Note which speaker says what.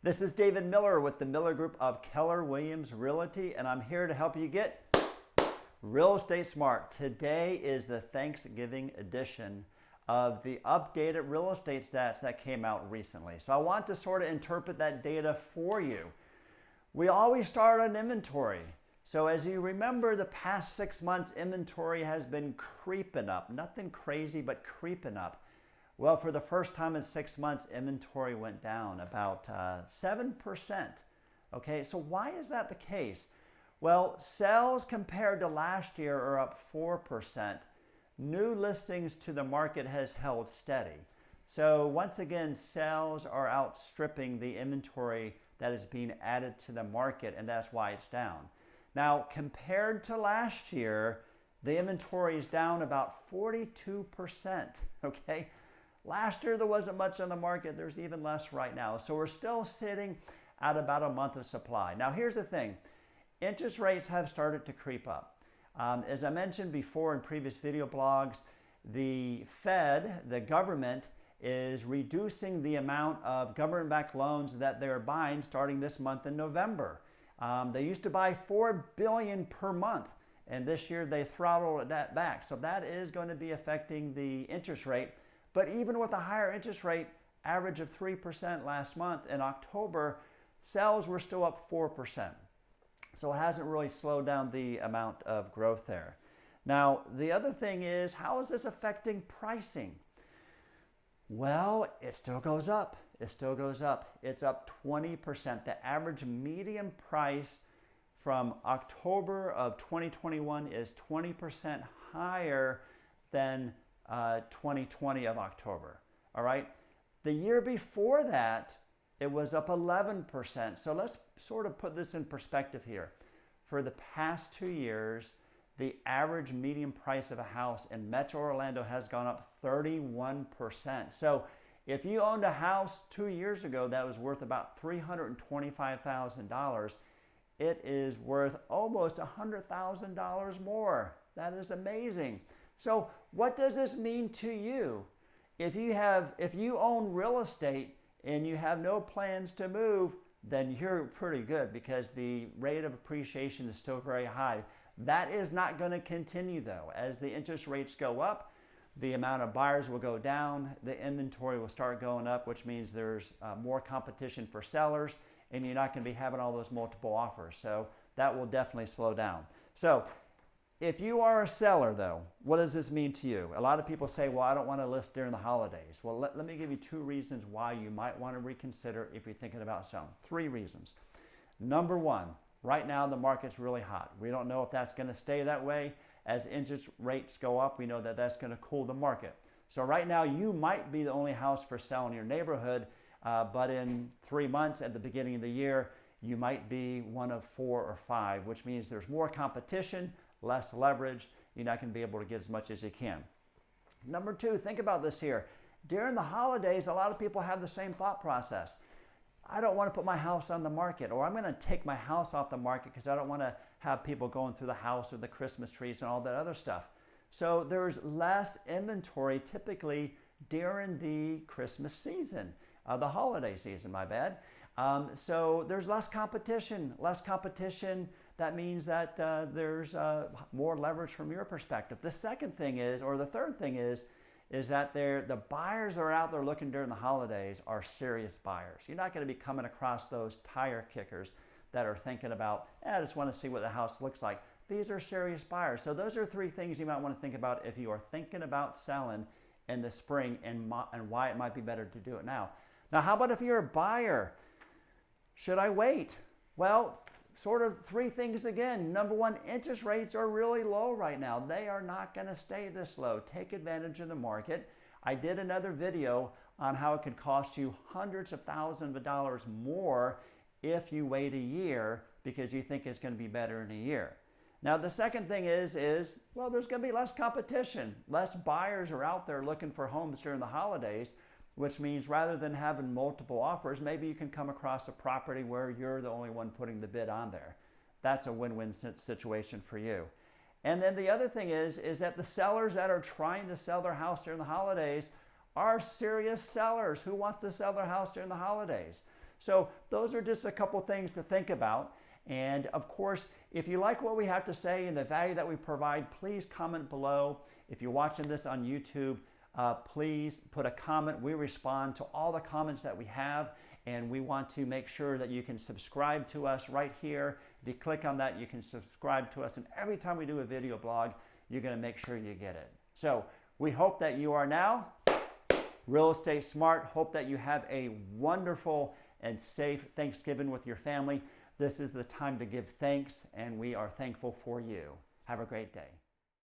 Speaker 1: This is David Miller with the Miller Group of Keller Williams Realty, and I'm here to help you get real estate smart. Today is the Thanksgiving edition of the updated real estate stats that came out recently. So I want to sort of interpret that data for you. We always start on inventory. So as you remember, the past 6 months, inventory has been creeping up. Nothing crazy, but creeping up. Well, for the first time in 6 months, inventory went down about 7%. Okay, so why is that the case? Well, sales compared to last year are up 4%. New listings to the market has held steady. So once again, sales are outstripping the inventory that is being added to the market, and that's why it's down. Now, compared to last year, the inventory is down about 42%. Okay. Last year, there wasn't much on the market. There's even less right now. So we're still sitting at about a month of supply. Now, here's the thing. Interest rates have started to creep up. As I mentioned before in previous video blogs, the Fed, the government, is reducing the amount of government-backed loans that they're buying starting this month in November. They used to buy $4 billion per month, and this year they throttled that back. So that is going to be affecting the interest rate. But even with a higher interest rate, average of 3% last month, in October, sales were still up 4%. So it hasn't really slowed down the amount of growth there. Now, the other thing is, how is this affecting pricing? Well, it still goes up. It still goes up. It's up 20%. The average median price from October of 2021 is 20% higher than 2020 of October. All right. The year before that, it was up 11%. So let's sort of put this in perspective here. For the past 2 years, the average median price of a house in Metro Orlando has gone up 31%. So if you owned a house 2 years ago that was worth about $325,000, it is worth almost $100,000 more. That is amazing. So what does this mean to you? If you own real estate and you have no plans to move, then you're pretty good because the rate of appreciation is still very high. That is not going to continue though. As the interest rates go up, the amount of buyers will go down, the inventory will start going up, which means there's more competition for sellers, and you're not going to be having all those multiple offers. So that will definitely slow down. So if you are a seller, though, what does this mean to you? A lot of people say, well, I don't want to list during the holidays. Well, let me give you 2 reasons why you might want to reconsider if you're thinking about selling. 3 reasons. Number 1, right now the market's really hot. We don't know if that's going to stay that way. As interest rates go up, we know that that's going to cool the market. So right now you might be the only house for sale in your neighborhood, but in 3 months at the beginning of the year, you might be one of 4 or 5, which means there's more competition, less leverage. You're not going to be able to get as much as you can. Number 2, think about this here. During the holidays, a lot of people have the same thought process. I don't want to put my house on the market, or I'm going to take my house off the market because I don't want to have people going through the house or the Christmas trees and all that other stuff. So there's less inventory typically during the Christmas season, the holiday season, my bad. So there's less competition. Less competition, that means that there's more leverage from your perspective. The second thing is, or the third thing is that the buyers that are out there looking during the holidays are serious buyers. You're not going to be coming across those tire kickers that are thinking about, I just want to see what the house looks like. These are serious buyers. So those are 3 things you might want to think about if you are thinking about selling in the spring and why it might be better to do it now. Now, how about if you're a buyer? Should I wait? Well, sort of 3 things again. Number 1, interest rates are really low right now. They are not going to stay this low. Take advantage of the market. I did another video on how it could cost you hundreds of thousands of dollars more if you wait a year because you think it's going to be better in a year. Now, the second thing is well, there's going to be less competition. Less buyers are out there looking for homes during the holidays, which means rather than having multiple offers, maybe you can come across a property where you're the only one putting the bid on there. That's a win-win situation for you. And then the other thing is that the sellers that are trying to sell their house during the holidays are serious sellers who want to sell their house during the holidays. So those are just a couple things to think about. And of course, if you like what we have to say and the value that we provide, please comment below. If you're watching this on YouTube, please put a comment. We respond to all the comments that we have, and we want to make sure that you can subscribe to us right here. If you click on that, you can subscribe to us, and every time we do a video blog, you're going to make sure you get it. So we hope that you are now real estate smart. Hope that you have a wonderful and safe Thanksgiving with your family. This is the time to give thanks, and we are thankful for you. Have a great day.